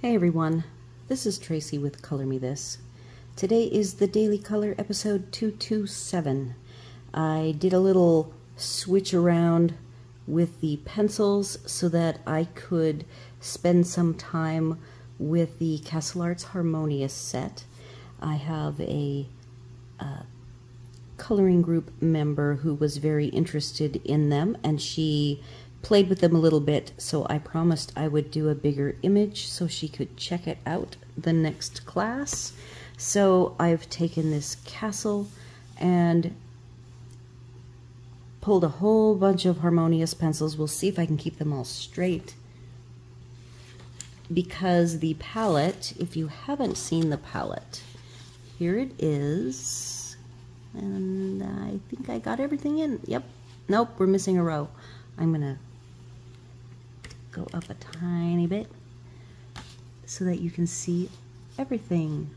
Hey everyone, this is Tracy with Color Me This. Today is the Daily Color episode 227. I did a little switch around with the pencils so that I could spend some time with the Arts Harmonious set. I have a coloring group member who was very interested in them, and she played with them a little bit, so I promised I would do a bigger image so she could check it out the next class. So I've taken this castle and pulled a whole bunch of Harmonious pencils. We'll see if I can keep them all straight, because the palette, if you haven't seen the palette, here it is, and I think I got everything in. Yep, nope, we're missing a row. I'm gonna go up a tiny bit so that you can see everything.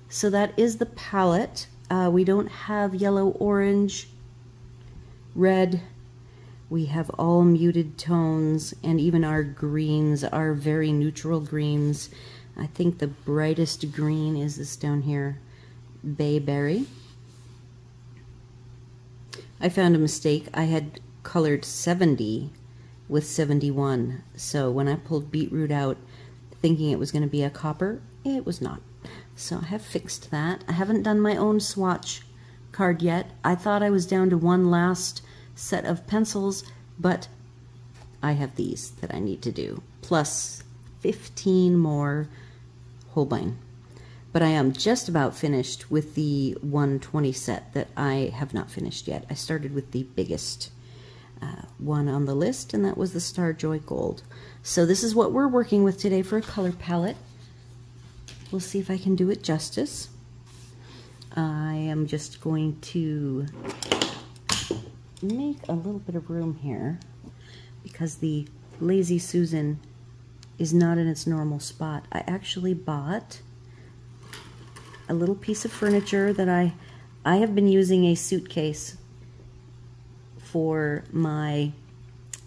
So that is the palette. We don't have yellow, orange, red. We have all muted tones, and even our greens are very neutral greens. I think the brightest green is this down here, bayberry. I found a mistake. I had colored 70 with 71, so when I pulled beetroot out thinking it was going to be a copper, it was not. So I have fixed that. I haven't done my own swatch card yet. I thought I was down to one last set of pencils, but I have these that I need to do, plus 15 more Holbein. But I am just about finished with the 120 set that I have not finished yet. I started with the biggest one on the list, and that was the Star Joy Gold. So this is what we're working with today for a color palette. We'll see if I can do it justice. I am just going to make a little bit of room here because the Lazy Susan is not in its normal spot. I actually bought a little piece of furniture that I have been using a suitcase for my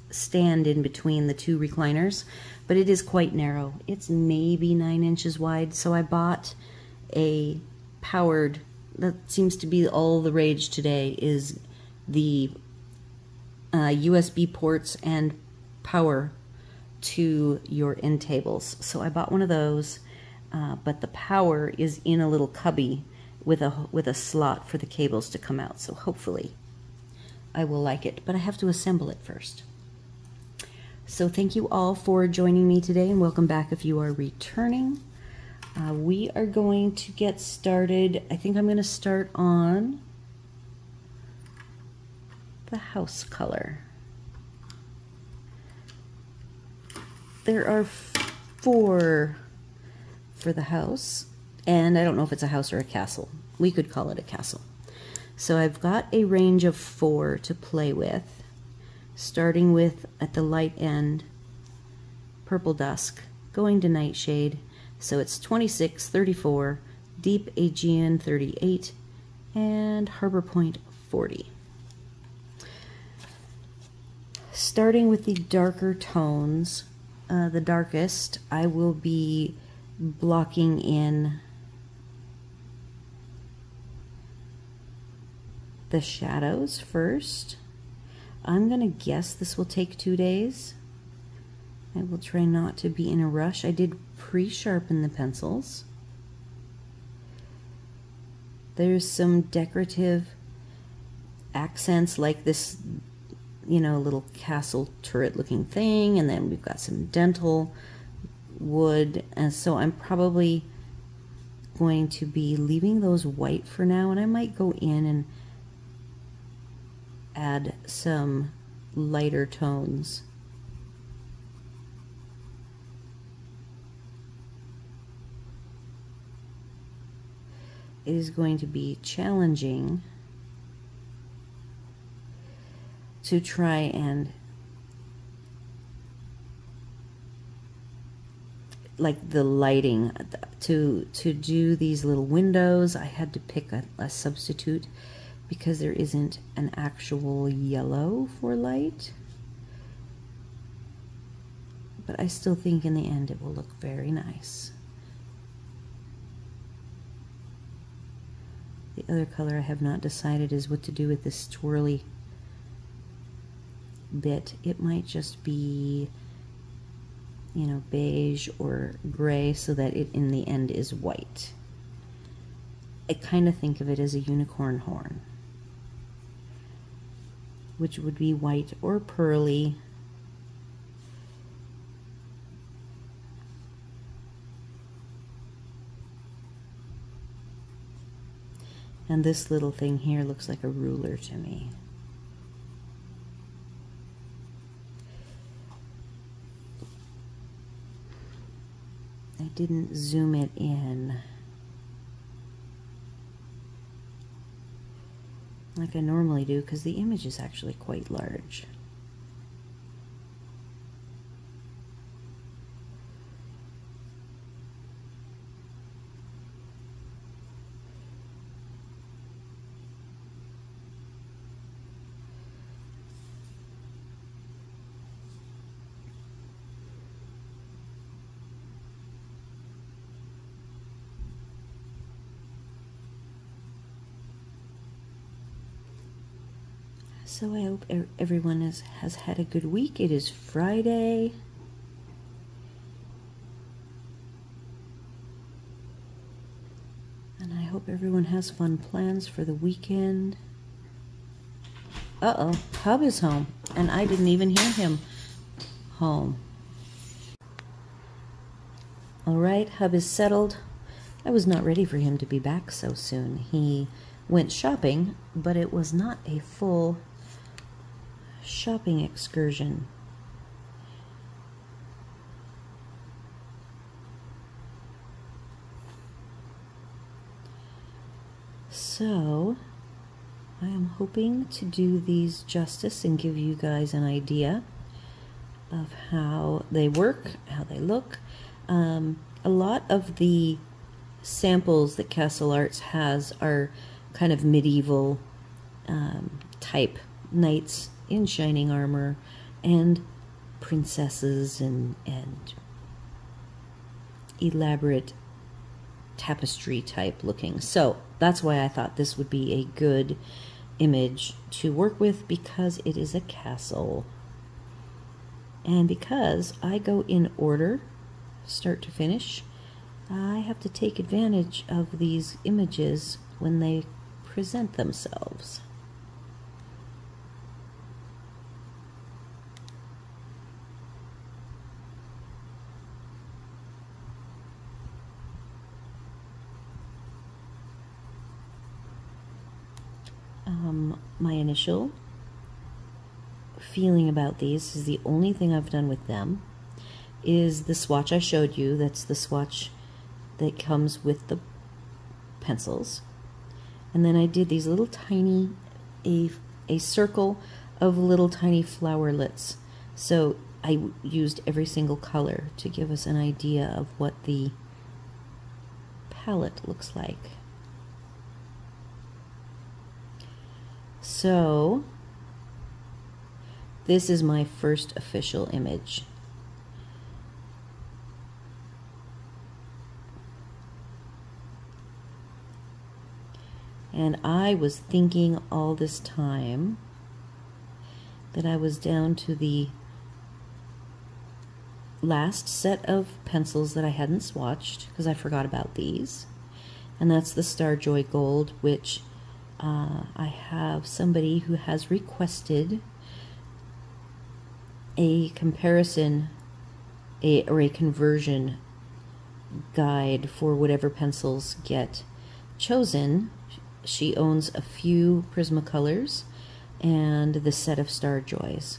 stand in between the two recliners, but it is quite narrow. It's maybe 9 inches wide, so I bought a powered, that seems to be all the rage today, is the USB ports and power to your end tables. So I bought one of those, but the power is in a little cubby with a slot for the cables to come out, so hopefully I will like it, but I have to assemble it first. So thank you all for joining me today, and welcome back if you are returning. We are going to get started. I think I'm going to start on the house color. There are 4 for the house, and I don't know if it's a house or a castle. We could call it a castle. So I've got a range of 4 to play with, starting with, at the light end, Purple Dusk, going to Nightshade. So it's 26, 34, Deep Aegean 38, and Harbor Point 40. Starting with the darker tones, the darkest, I will be blocking in the shadows first. I'm going to guess this will take 2 days. I will try not to be in a rush. I did pre-sharpen the pencils. There's some decorative accents like this, you know, little castle turret looking thing, and then we've got some dental wood, and so I'm probably going to be leaving those white for now, and I might go in and add some lighter tones. It is going to be challenging to try and, like the lighting, to do these little windows. I had to pick a substitute because there isn't an actual yellow for light. but I still think in the end it will look very nice. The other color I have not decided is what to do with this twirly bit. It might just be, you know, beige or gray so that it in the end is white. I kind of think of it as a unicorn horn, which would be white or pearly. And this little thing here looks like a ruler to me. I didn't zoom it in like I normally do because the image is actually quite large. So I hope everyone has had a good week. It is Friday. And I hope everyone has fun plans for the weekend. Uh-oh, Hub is home, and I didn't even hear him home. All right, Hub is settled. I was not ready for him to be back so soon. He went shopping, but it was not a full shopping excursion. So I am hoping to do these justice and give you guys an idea of how they work, how they look. A lot of the samples that Castle Arts has are kind of medieval type knights in shining armor and princesses and elaborate tapestry type looking. So that's why I thought this would be a good image to work with, because it is a castle. And because I go in order, start to finish, I have to take advantage of these images when they present themselves. My initial feeling about these is the only thing I've done with them is the swatch I showed you. That's the swatch that comes with the pencils. And then I did these little tiny, a circle of little tiny flowerlets. So I used every single color to give us an idea of what the palette looks like. So this is my first official image. And I was thinking all this time that I was down to the last set of pencils that I hadn't swatched because I forgot about these. And that's the Starjoy Gold, which I have somebody who has requested a comparison or a conversion guide for whatever pencils get chosen. She owns a few Prismacolors and the set of Starjoys.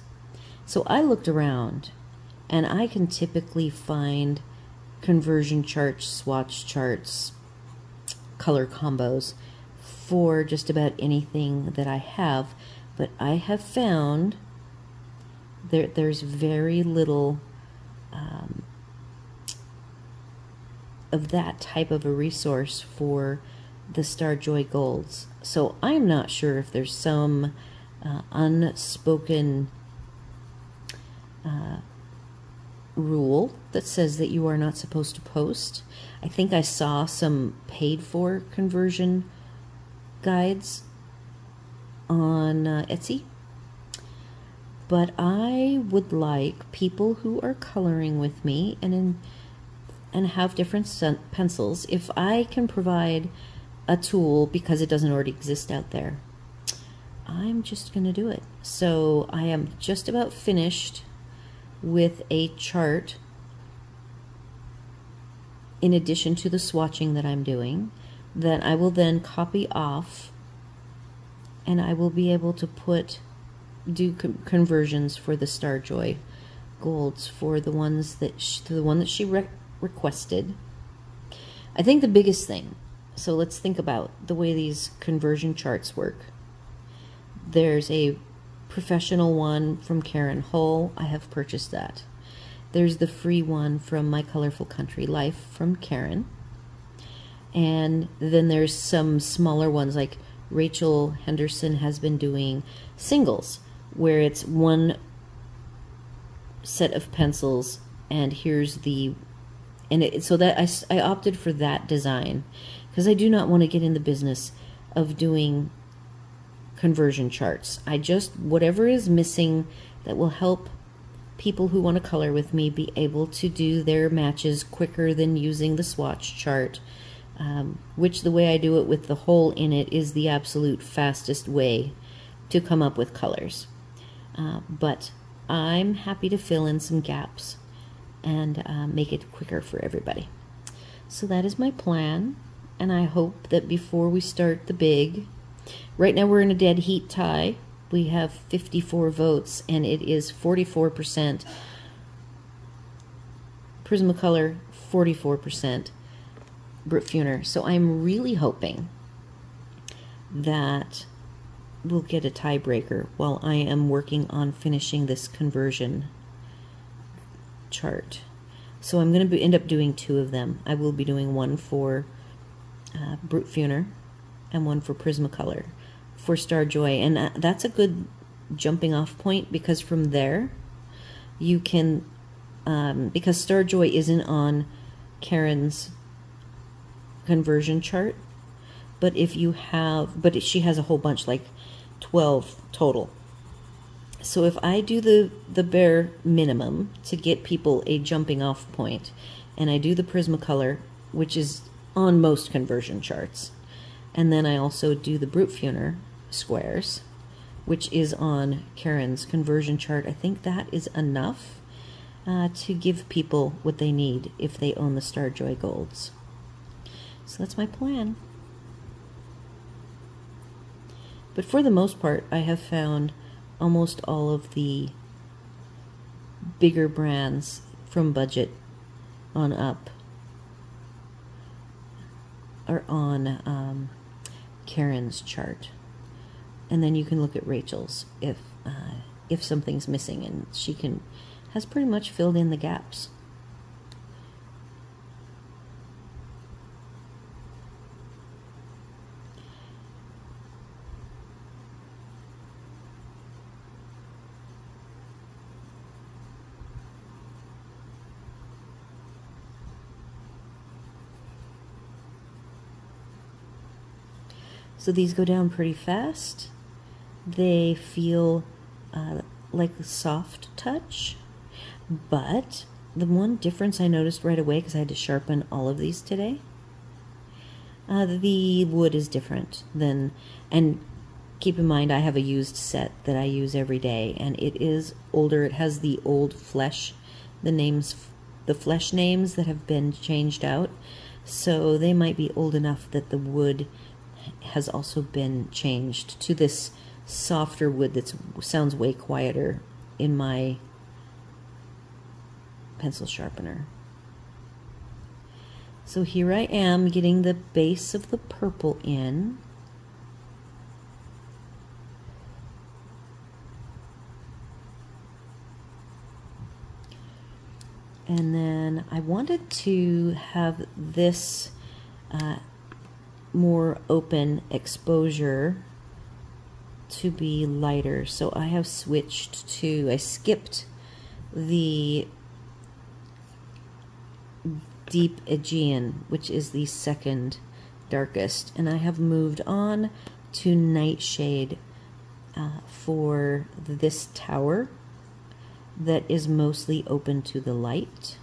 So I looked around, and I can typically find conversion charts, swatch charts, color combos for just about anything that I have, but I have found there's very little of that type of a resource for the Starjoy Golds. So I'm not sure if there's some unspoken rule that says that you are not supposed to post. I think I saw some paid for conversion guides on Etsy, but I would like people who are coloring with me and have different pencils, if I can provide a tool because it doesn't already exist out there, I'm just going to do it. So I am just about finished with a chart in addition to the swatching that I'm doing, that I will then copy off, and I will be able to do conversions for the Starjoy golds for the ones that the one that she requested. I think the biggest thing, so let's think about the way these conversion charts work. There's a professional one from Karen Hull. I have purchased that. There's the free one from My Colorful Country Life from Karen. And then there's some smaller ones, like Rachel Henderson has been doing singles, where it's one set of pencils and here's the, so that I opted for that design because I do not want to get in the business of doing conversion charts. I just, whatever is missing that will help people who want to color with me be able to do their matches quicker than using the swatch chart, which the way I do it with the hole in it is the absolute fastest way to come up with colors. But I'm happy to fill in some gaps and make it quicker for everybody. So that is my plan, and I hope that before we start the big, right now we're in a dead heat tie. We have 54 votes, and it is 44% Prismacolor, 44% Brut Funer. So I'm really hoping that we'll get a tiebreaker while I am working on finishing this conversion chart. So I'm going to end up doing two of them. I will be doing one for Brut Funer and one for Prismacolor for Starjoy, and that's a good jumping off point, because from there you can, because Starjoy isn't on Karen's conversion chart, but if you have, but she has a whole bunch, like 12 total. So if I do the bare minimum to get people a jumping off point, and I do the Prismacolor, which is on most conversion charts, and then I also do the Brut Funer squares, which is on Karen's conversion chart, I think that is enough to give people what they need if they own the Starjoy Golds. So that's my plan. But for the most part, I have found almost all of the bigger brands from budget on up are on Karen's chart. And then you can look at Rachel's if something's missing, and she has pretty much filled in the gaps. So these go down pretty fast. They feel like a soft touch, but the one difference I noticed right away, because I had to sharpen all of these today, the wood is different than, and keep in mind I have a used set that I use every day, and it is older. It has the old flesh, the flesh names that have been changed out, so they might be old enough that the wood has also been changed to this softer wood that sounds way quieter in my pencil sharpener. So here I am getting the base of the purple in. And then I wanted to have this more open exposure to be lighter, so I have switched to, I skipped the deep Aegean, which is the second darkest, and I have moved on to Nightshade for this tower that is mostly open to the light.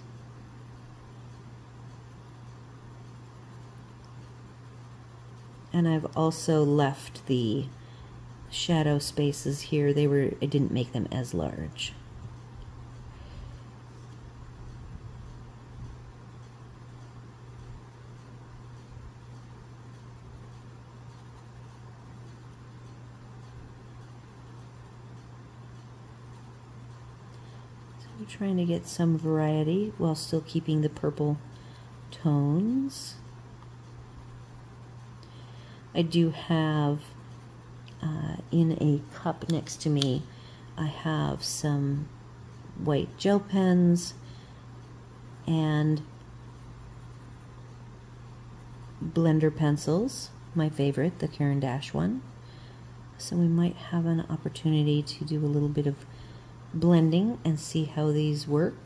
And I've also left the shadow spaces here. I didn't make them as large. So I'm trying to get some variety while still keeping the purple tones. I do have in a cup next to me, I have some white gel pens and blender pencils, my favorite, the Caran d'Ache one. So we might have an opportunity to do a little bit of blending and see how these work.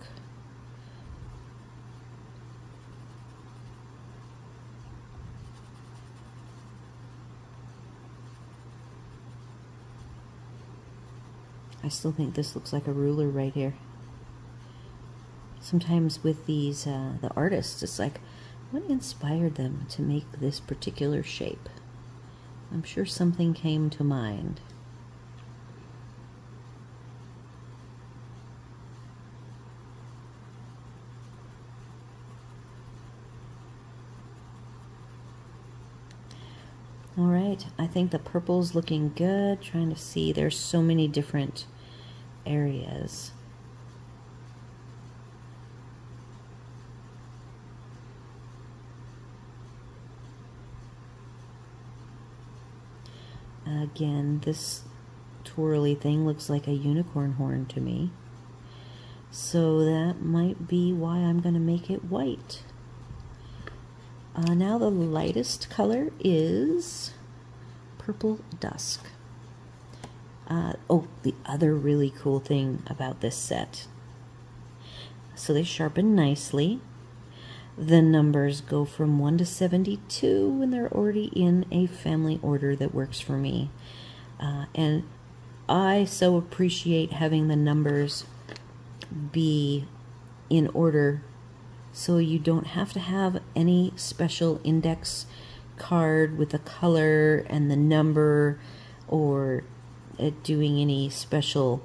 I still think this looks like a ruler right here. Sometimes with these, the artists, it's like, what inspired them to make this particular shape? I'm sure something came to mind. All right, I think the purple's looking good. Trying to see, there's so many different areas. Again, this twirly thing looks like a unicorn horn to me. So that might be why I'm going to make it white. Now the lightest color is Purple Dusk. Oh, the other really cool thing about this set. So they sharpen nicely. The numbers go from 1 to 72, and they're already in a family order that works for me. And I so appreciate having the numbers be in order, so you don't have to have any special index card with the color and the number, or doing any special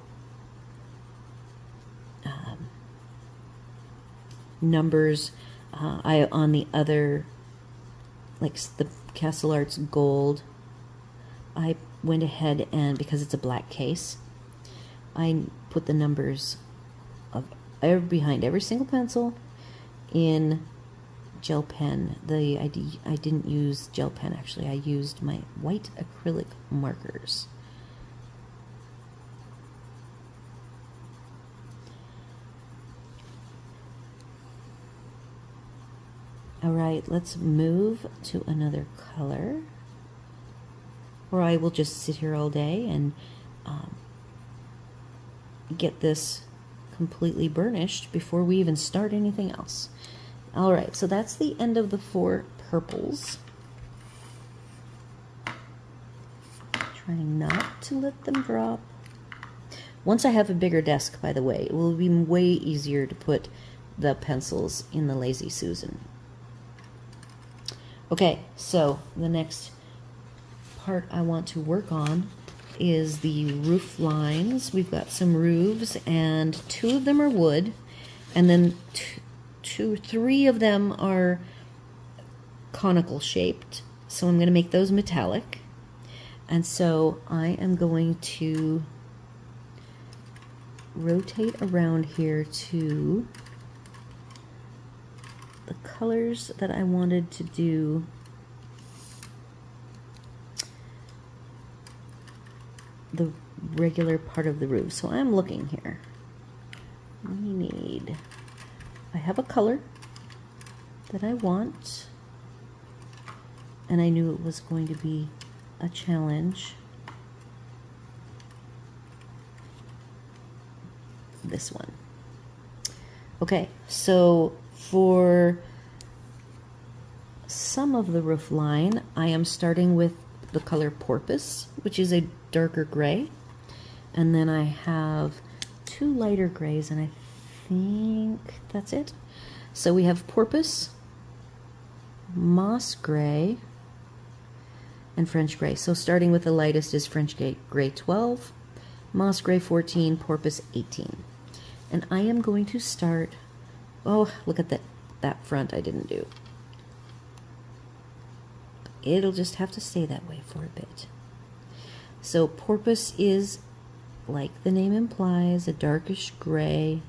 numbers. On the other, like the Castle Arts Gold, I went ahead and, because it's a black case, I put the numbers of behind every single pencil in gel pen. I didn't use gel pen, actually. I used my white acrylic markers. All right, let's move to another color, or I will just sit here all day and get this completely burnished before we even start anything else. All right, so that's the end of the 4 purples. Trying not to let them drop. Once I have a bigger desk, by the way, it will be way easier to put the pencils in the Lazy Susan. Okay, so the next part I want to work on is the roof lines. We've got some roofs, and 2 of them are wood, and then 3 of them are conical shaped. So I'm going to make those metallic. And so I am going to rotate around here to the colors that I wanted to do. The regular part of the roof. So I'm looking here. I have a color that I want, and I knew it was going to be a challenge. This one. Okay, so For some of the roof line, I am starting with the color Porpoise, which is a darker gray. And then I have two lighter grays, and I think that's it. So we have Porpoise, Moss Gray, and French Gray. So starting with the lightest is French Gray 12, Moss Gray 14, Porpoise 18. And I am going to start, oh, look at that front I didn't do. It'll just have to stay that way for a bit. So Porpoise is, like the name implies, a darkish gray.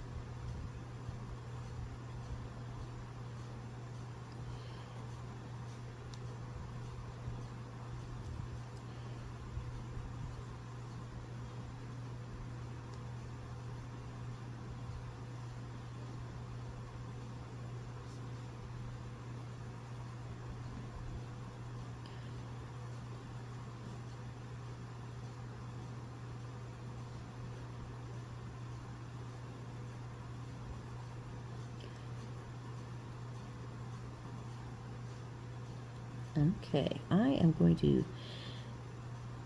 Okay, I am going to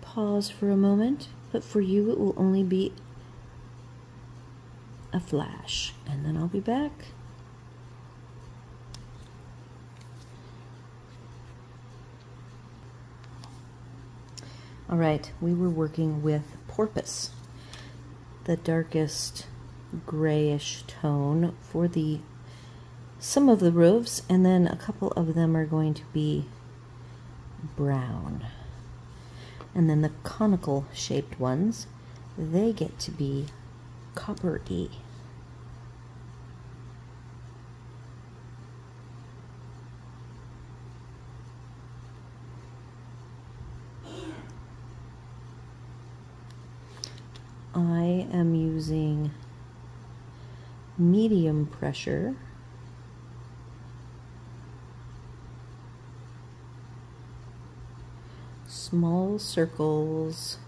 pause for a moment, but for you it will only be a flash, and then I'll be back. All right, we were working with Porpoise, the darkest grayish tone for some of the roofs, and then a couple of them are going to be brown. And then the conical shaped ones, they get to be coppery. I am using medium pressure. Small circles.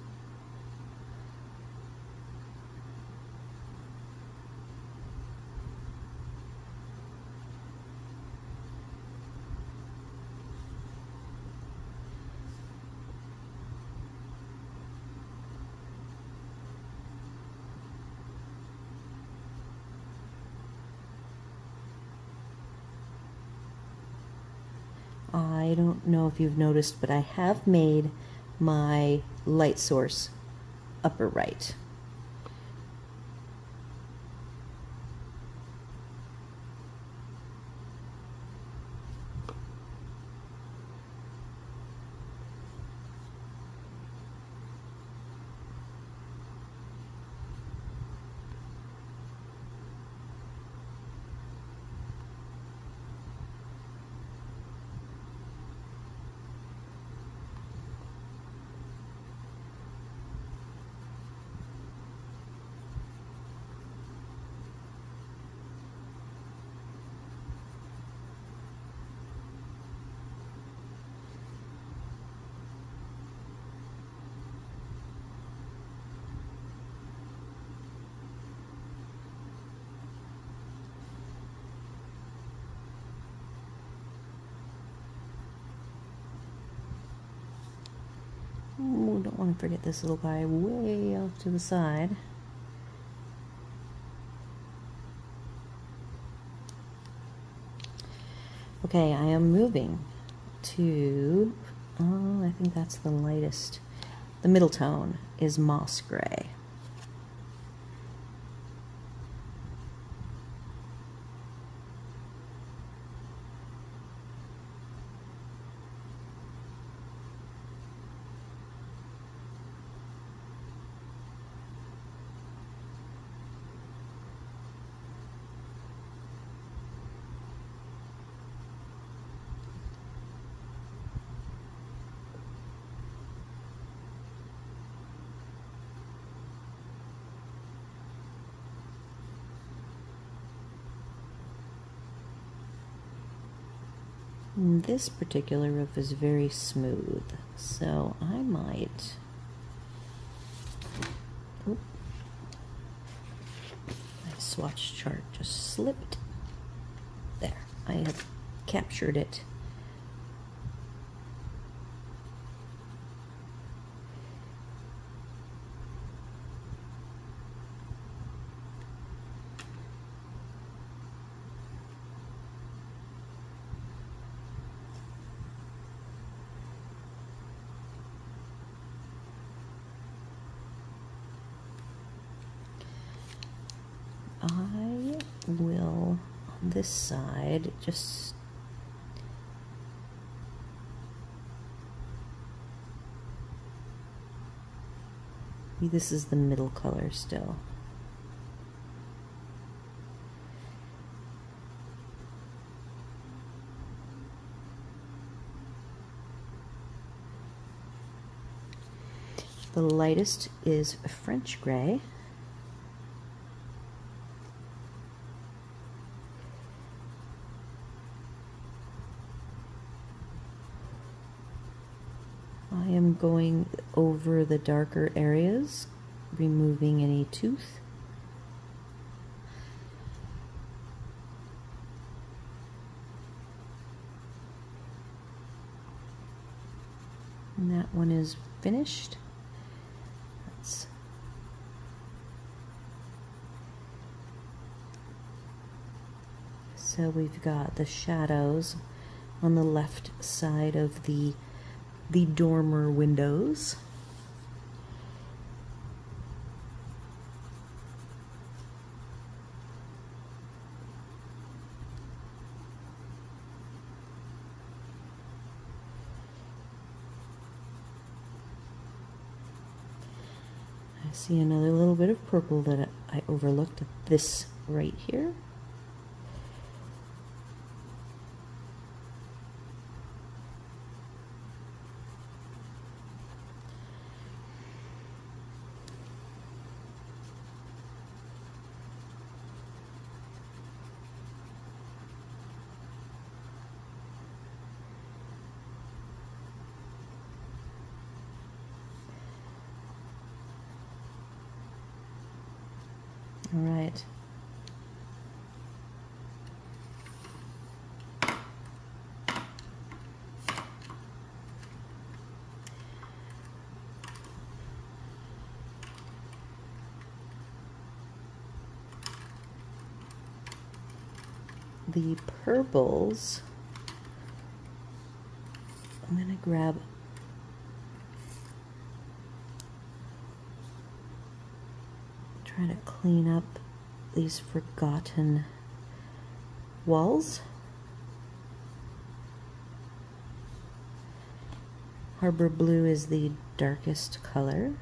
I don't know if you've noticed, but I have made my light source upper right. Ooh, don't want to forget this little guy way off to the side. Okay, I am moving to, oh, I think that's the lightest. The middle tone is moss gray. This particular roof is very smooth, so I might, my swatch chart just slipped there. I have captured it. I will, on this side, just this is the middle color still. The lightest is French gray. I am going over the darker areas, removing any tooth. And that one is finished. So we've got the shadows on the left side of the dormer windows. I see another little bit of purple that I overlooked, this right here. All right. The purples, I'm going to grab try to clean up these forgotten walls. Harbor blue is the darkest color.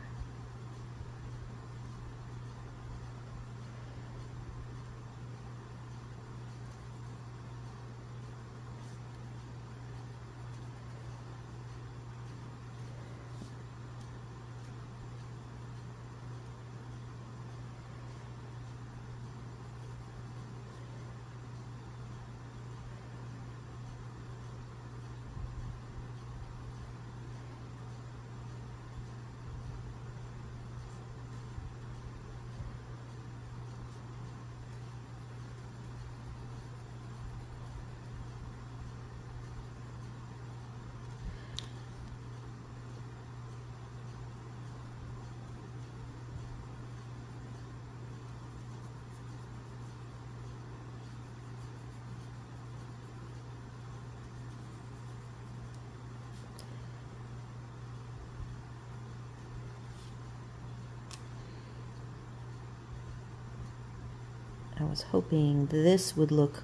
I was hoping this would look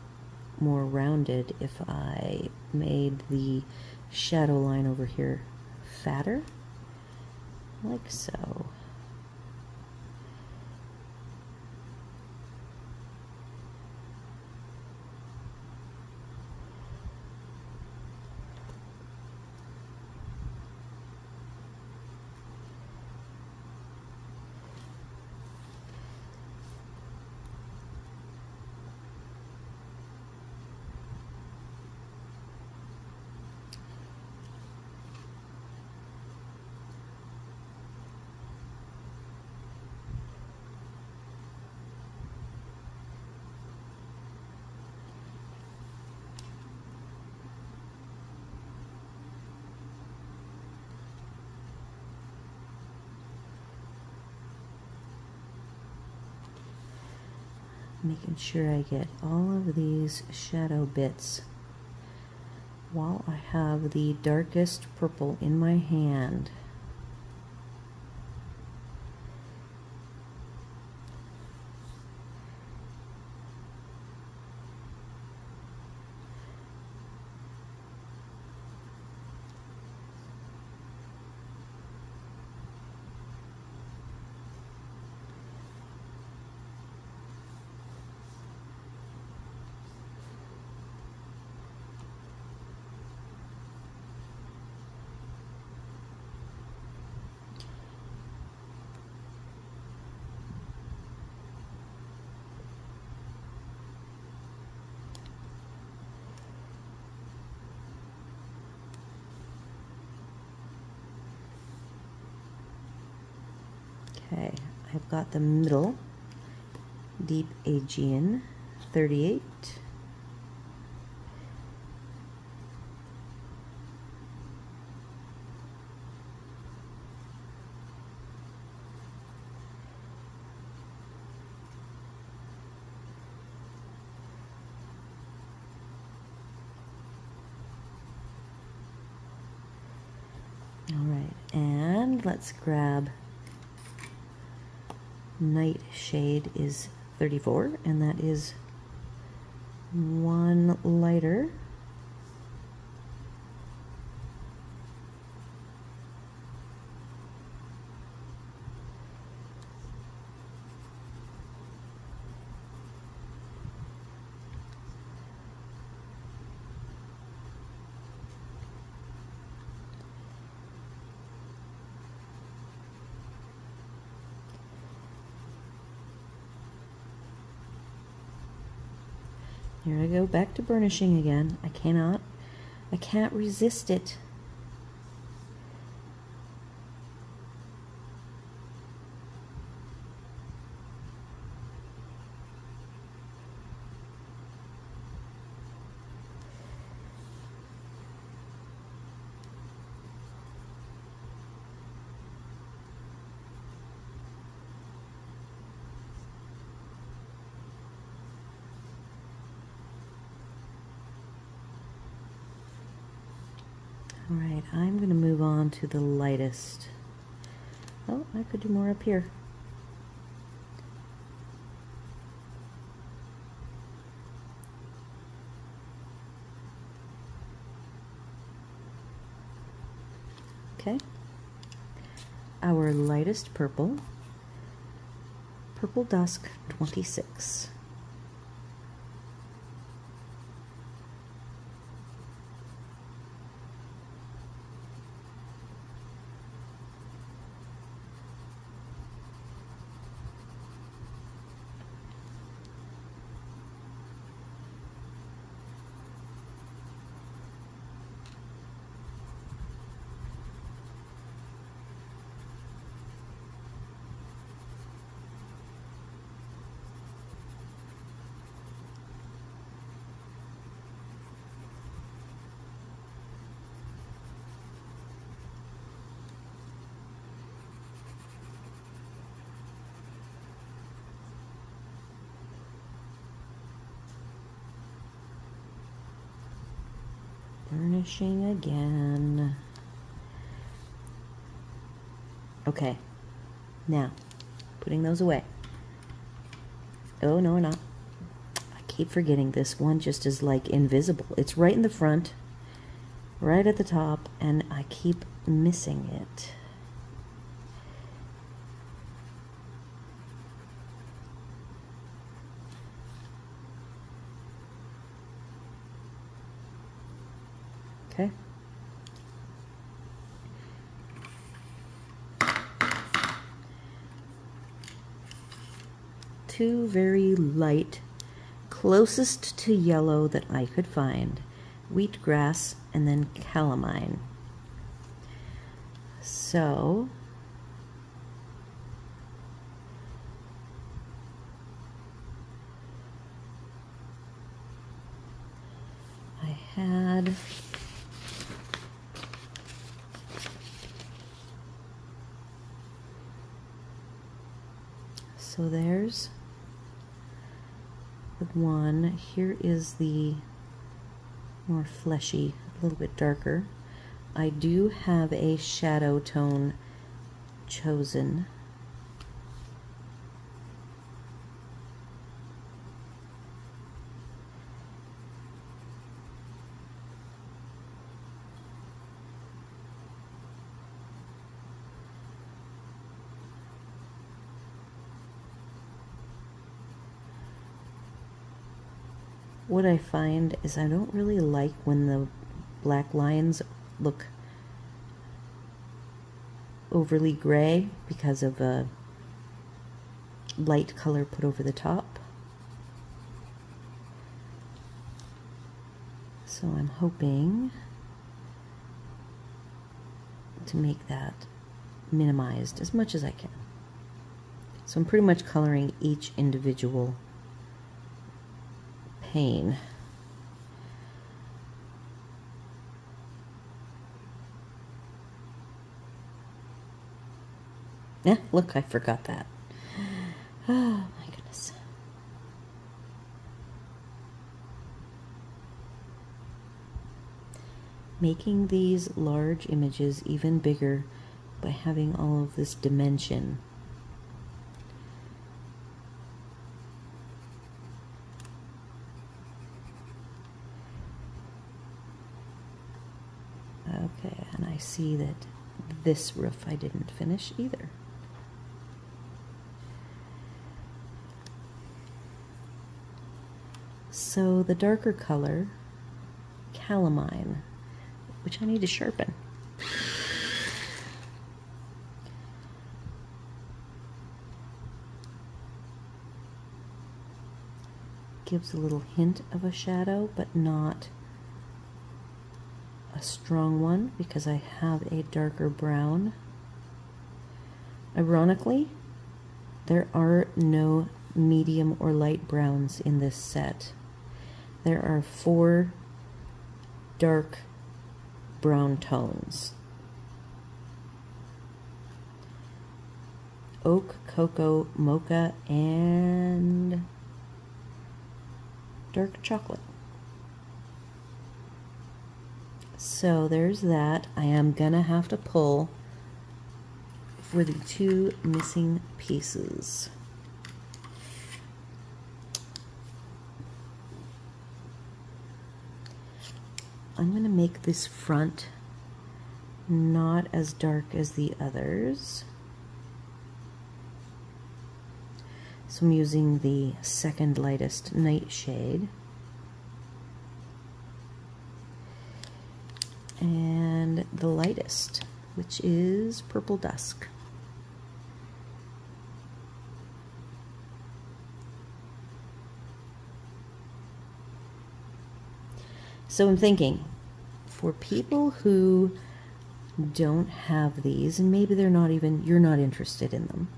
more rounded if I made the shadow line over here fatter, like so. Making sure I get all of these shadow bits while I have the darkest purple in my hand. Okay, I've got the middle, deep Aegean, 38. All right, and let's grab Nightshade is 34, and that is one lighter. Here I go back to burnishing again. I can't resist it. All right, I'm going to move on to the lightest. Oh, I could do more up here. Okay. Our lightest purple, Purple Dusk 26. Burnishing again. Okay, now putting those away. Oh, no, not. I keep forgetting this one just is like invisible. It's right in the front, right at the top, and I keep missing it. Okay. Two very light, closest to yellow that I could find. Wheatgrass and then calamine. So I had so there's one. Here is the more fleshy, a little bit darker. I do have a shadow tone chosen. What I find is I don't really like when the black lines look overly gray because of a light color put over the top. So I'm hoping to make that minimized as much as I can. So I'm pretty much coloring each individual pane. Yeah, look, I forgot that. Oh my goodness. Making these large images even bigger by having all of this dimension. Okay, and I see that this roof I didn't finish either. So the darker color, calamine, which I need to sharpen. Gives a little hint of a shadow, but not a strong one because I have a darker brown. Ironically, there are no medium or light browns in this set. There are 4 dark brown tones: oak, cocoa, mocha, and dark chocolate. So there's that. I am gonna have to pull for the 2 missing pieces. I'm going to make this front not as dark as the others. So I'm using the second lightest nightshade. And the lightest, which is purple dusk. So I'm thinking, for people who don't have these, and maybe they're not even, you're not interested in them,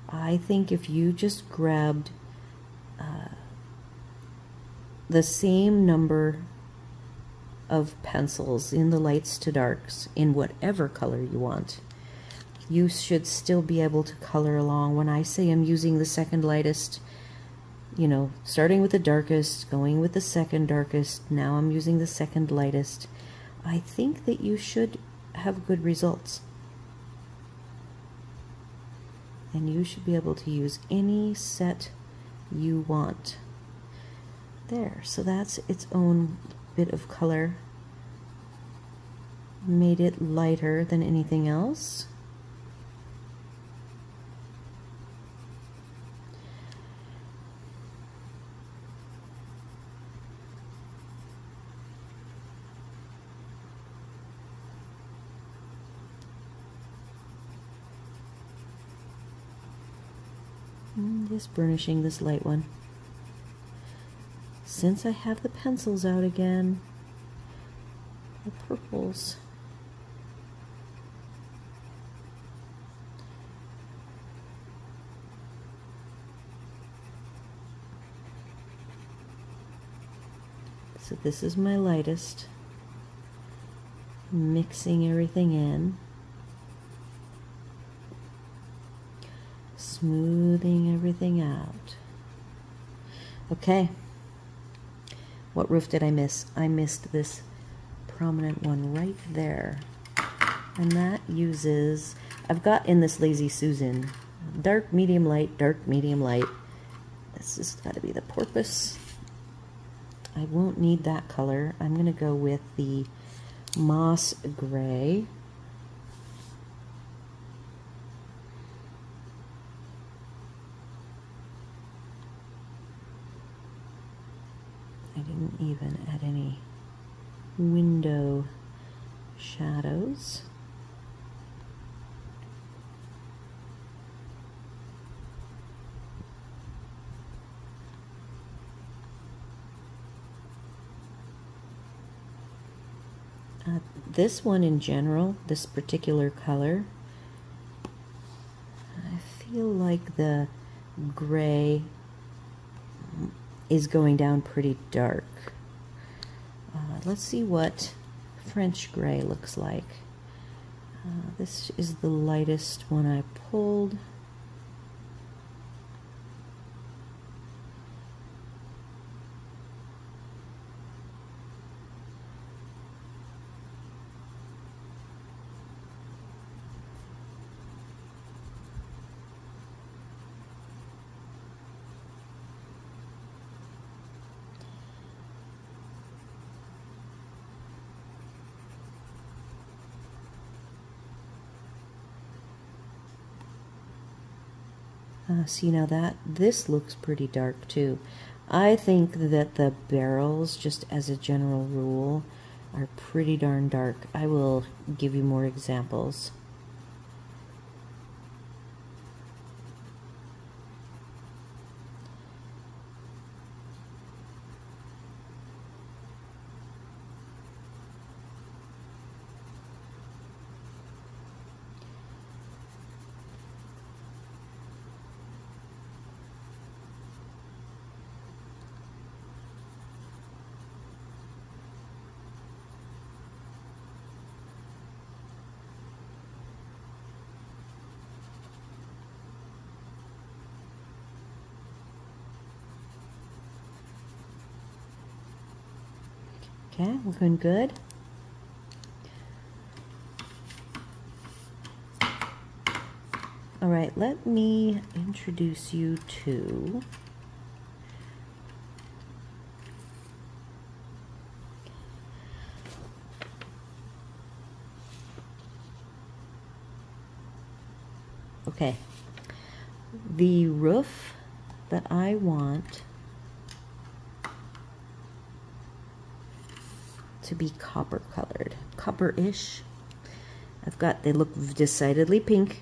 I think if you just grabbed the same number of pencils in the lights to darks in whatever color you want, you should still be able to color along. When I say I'm using the second lightest, you know, starting with the darkest, going with the second darkest, now I'm using the second lightest, I think that you should have good results. And you should be able to use any set you want. There, so that's its own bit of color. Made it lighter than anything else. Just burnishing this light one. Since I have the pencils out again, the purples. So this is my lightest. Mixing everything in. Smoothing everything out. Okay. What roof did I miss? I missed this prominent one right there. And that uses, I've got in this Lazy Susan, dark, medium light, dark, medium light. This has got to be the porpoise. I won't need that color. I'm going to go with the moss gray. I didn't even add any window shadows. This one in general, this particular color, I feel like the gray is going down pretty dark. Let's see what French gray looks like. This is the lightest one I pulled. See, now this looks pretty dark too. I think that the barrels, just as a general rule, are pretty darn dark. I will give you more examples. Okay, looking good. All right, let me introduce you to the roof that I want to be copper colored, copper-ish. They look decidedly pink.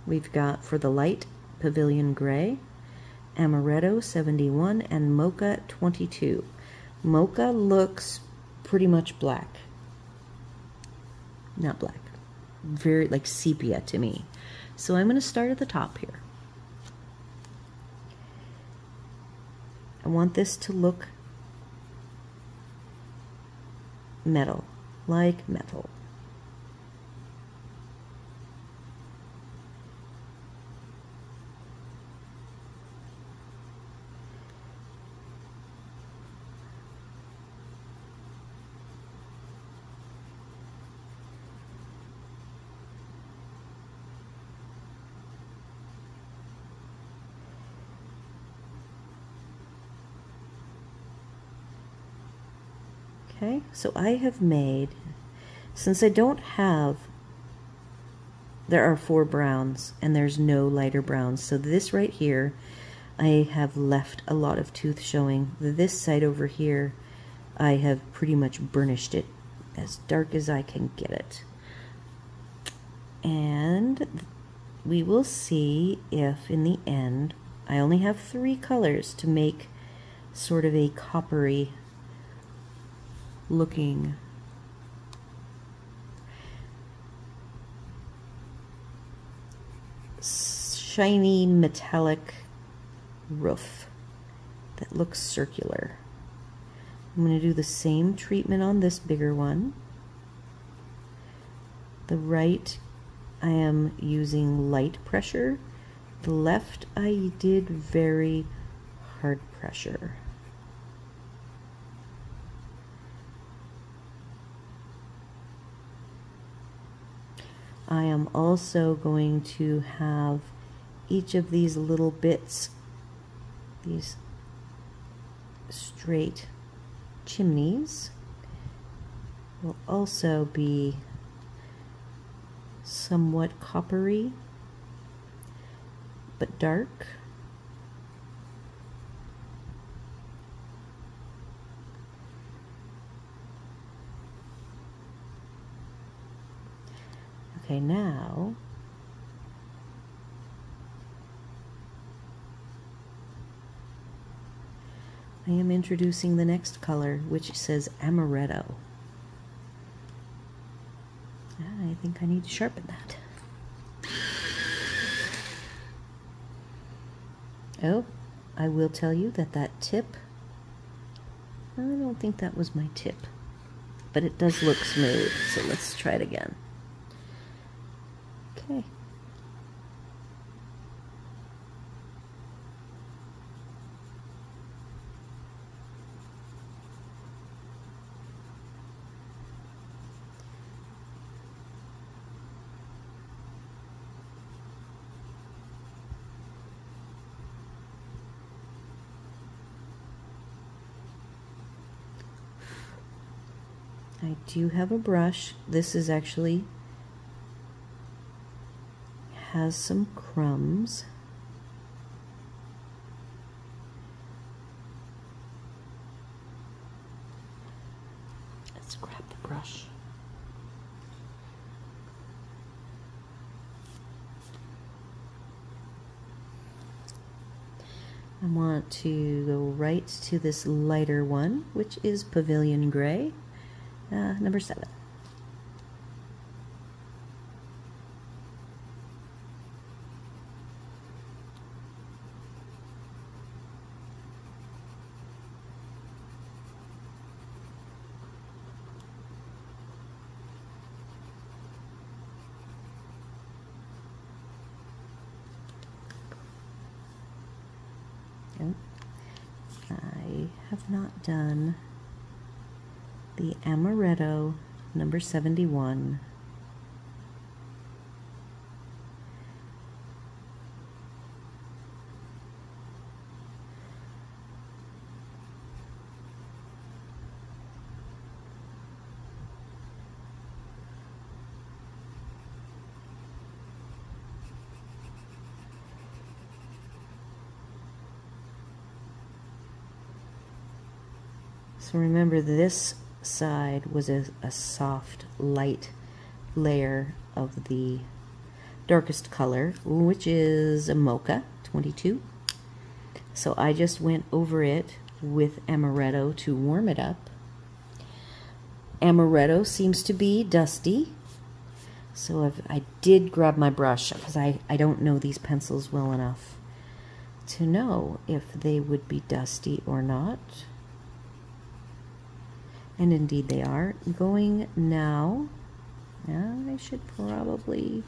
We've got for the light, Pavilion Gray, Amaretto 71, and Mocha 22. Mocha looks pretty much black. Not black. Very like sepia to me. So I'm going to start at the top here. I want this to look metal, like metal. Okay, so I have made, since I don't have, there are 4 browns and there's no lighter browns, so this right here, I have left a lot of tooth showing. This side over here, I have pretty much burnished it as dark as I can get it. And we will see if in the end, I only have 3 colors to make sort of a coppery looking shiny metallic roof that looks circular. I'm going to do the same treatment on this bigger one. The right I am using light pressure. The left I did very hard pressure. I am also going to have each of these little bits, these straight chimneys, will also be somewhat coppery but dark. Okay, now I am introducing the next color, which says amaretto. I think I need to sharpen that. Oh, I will tell you that that tip, I don't think that was my tip, but it does look smooth, so let's try it again. Okay. I do have a brush. This is actually has some crumbs. Let's grab the brush. I want to go right to this lighter one, which is Pavilion Gray, number 7. I have not done the amaretto number 71. So remember, this side was a soft, light layer of the darkest color, which is a mocha 22. So I just went over it with amaretto to warm it up. Amaretto seems to be dusty, so I did grab my brush because I don't know these pencils well enough to know if they would be dusty or not. And indeed they are. Going now, I should probably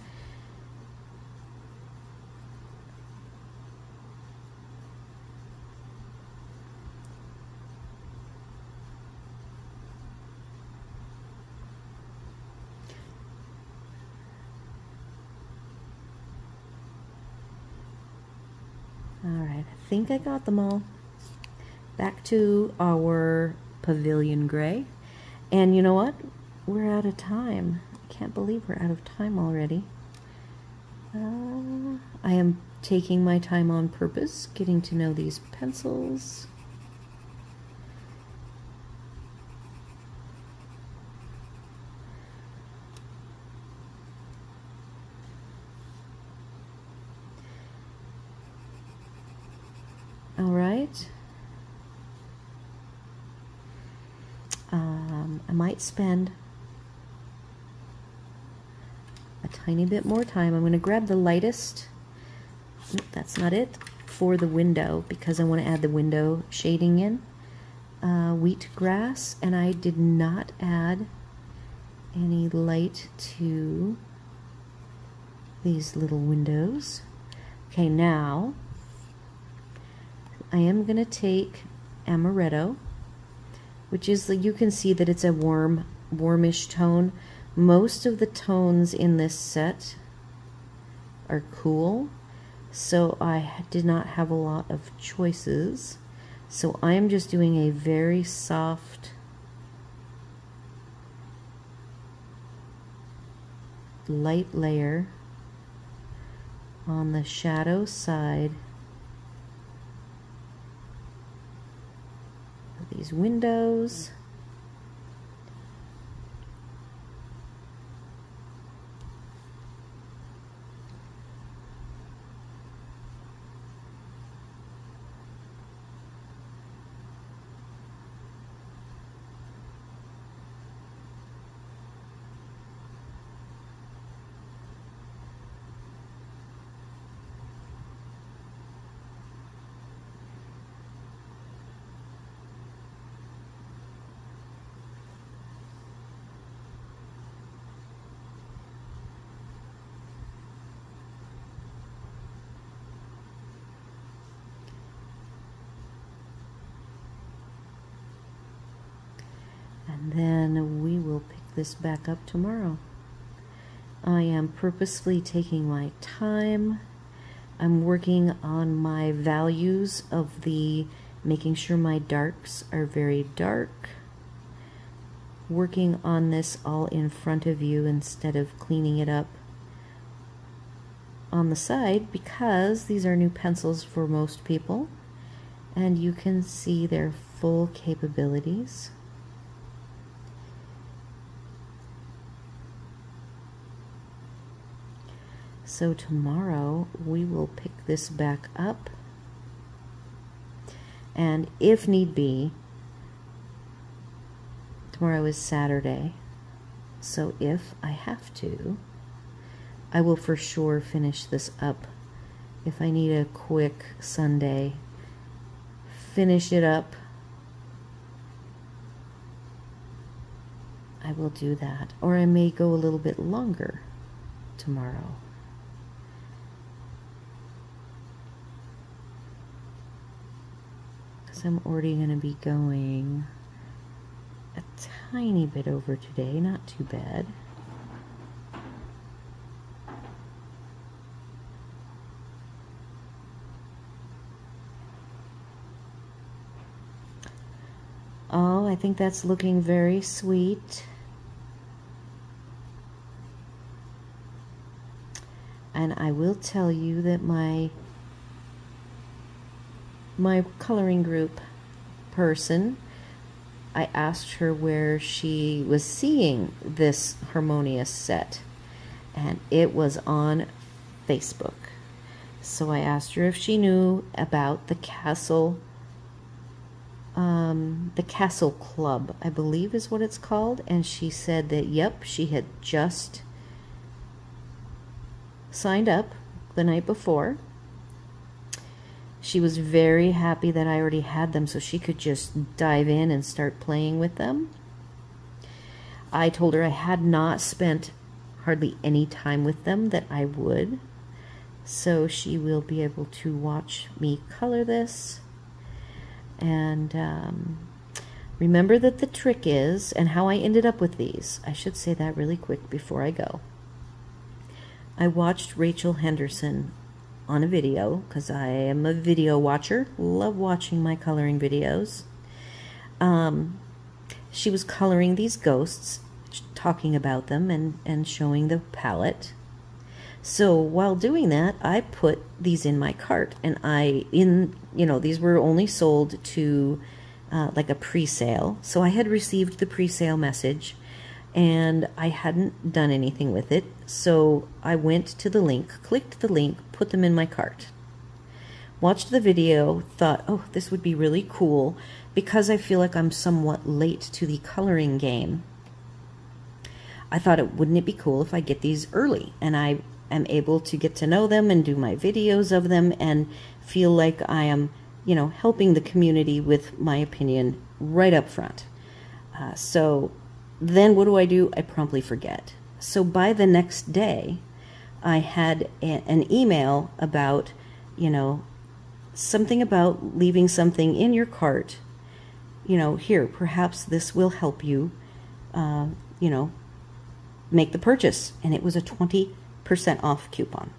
Alright, I think I got them all. Back to our Pavilion Gray. And you know what? We're out of time. I can't believe we're out of time already. I am taking my time on purpose, getting to know these pencils. All right. I might spend a tiny bit more time. I'm going to grab the lightest, that's not it, for the window, because I want to add the window shading in. Wheatgrass, and I did not add any light to these little windows. Okay, now I am going to take amaretto, which is, you can see that it's a warmish tone, Most of the tones in this set are cool, so I did not have a lot of choices. So I am just doing a very soft light layer on the shadow side of these windows. And then we will pick this back up tomorrow. I am purposefully taking my time. I'm working on my values of the making sure my darks are very dark. Working on this all in front of you instead of cleaning it up on the side, because these are new pencils for most people and you can see their full capabilities. So tomorrow we will pick this back up, and if need be, tomorrow is Saturday, so if I have to, I will for sure finish this up. If I need a quick Sunday, finish it up, I will do that. Or I may go a little bit longer tomorrow. I'm already going to be going a tiny bit over today, not too bad. Oh, I think that's looking very sweet. And I will tell you that my coloring group person, I asked her where she was seeing this Harmonious set, and it was on Facebook. So I asked her if she knew about the Castle Club, I believe is what it's called, and she said that yep, she had just signed up the night before. She was very happy that I already had them so she could just dive in and start playing with them. I told her I had not spent hardly any time with them, that I would. So she will be able to watch me color this. And remember that the trick is, and how I ended up with these, I should say that really quick before I go. I watched Rachel Henderson on a video, because I am a video watcher, love watching my coloring videos. She was coloring these ghosts, talking about them and showing the palette. So while doing that, I put these in my cart, and these were only sold to like a pre-sale. So I had received the pre-sale message and I hadn't done anything with it. So I went to the link, clicked the link, put them in my cart. Watched the video, thought, oh, this would be really cool, because I feel like I'm somewhat late to the coloring game. I thought, wouldn't it be cool if I get these early and I am able to get to know them and do my videos of them and feel like I am, helping the community with my opinion right up front. So then what do? I promptly forget. So by the next day, I had an email about, something about leaving something in your cart. Here, perhaps this will help you, make the purchase, and it was a 20% off coupon.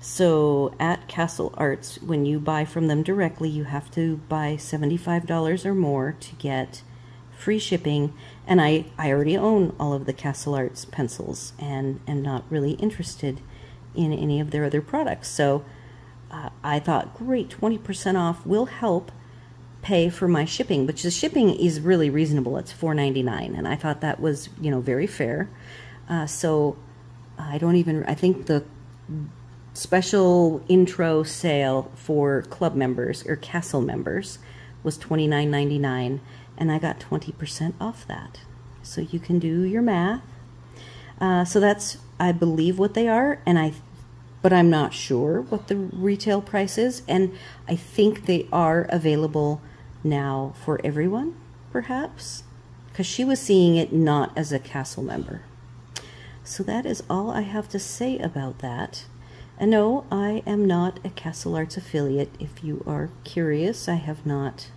So at Castle Arts, when you buy from them directly, you have to buy $75 or more to get free shipping. And I already own all of the Castle Arts pencils and am not really interested in any of their other products. So I thought, great, 20% off will help pay for my shipping, which the shipping is really reasonable. It's $4.99, and I thought that was, you know, very fair. So I think the special intro sale for club members or Castle members was $29.99, and I got 20% off that. So you can do your math. So that's, I believe, what they are, but I'm not sure what the retail price is, and I think they are available now for everyone, perhaps, because she was seeing it not as a Castle member. So that is all I have to say about that. And no, I am not a Castle Arts affiliate. If you are curious, I have not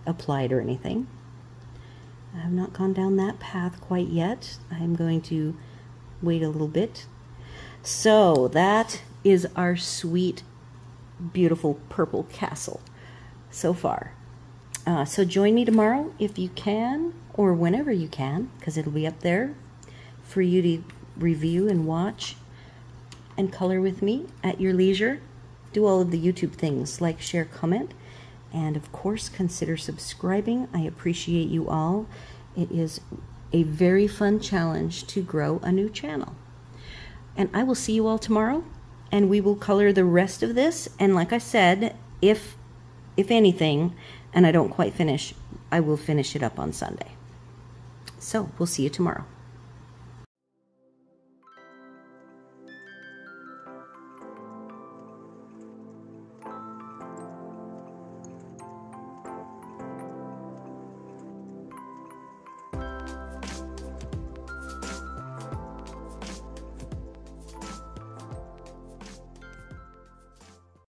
applied or anything. I have not gone down that path quite yet. I'm going to wait a little bit. So that is our sweet, beautiful purple castle so far. So join me tomorrow if you can, or whenever you can, because it'll be up there for you to review and watch and color with me at your leisure. Do all of the YouTube things, like, share, comment, and of course consider subscribing. I appreciate you all. It is a very fun challenge to grow a new channel. And I will see you all tomorrow, and we will color the rest of this. And like I said, if anything, and I don't quite finish, I will finish it up on Sunday. So we'll see you tomorrow.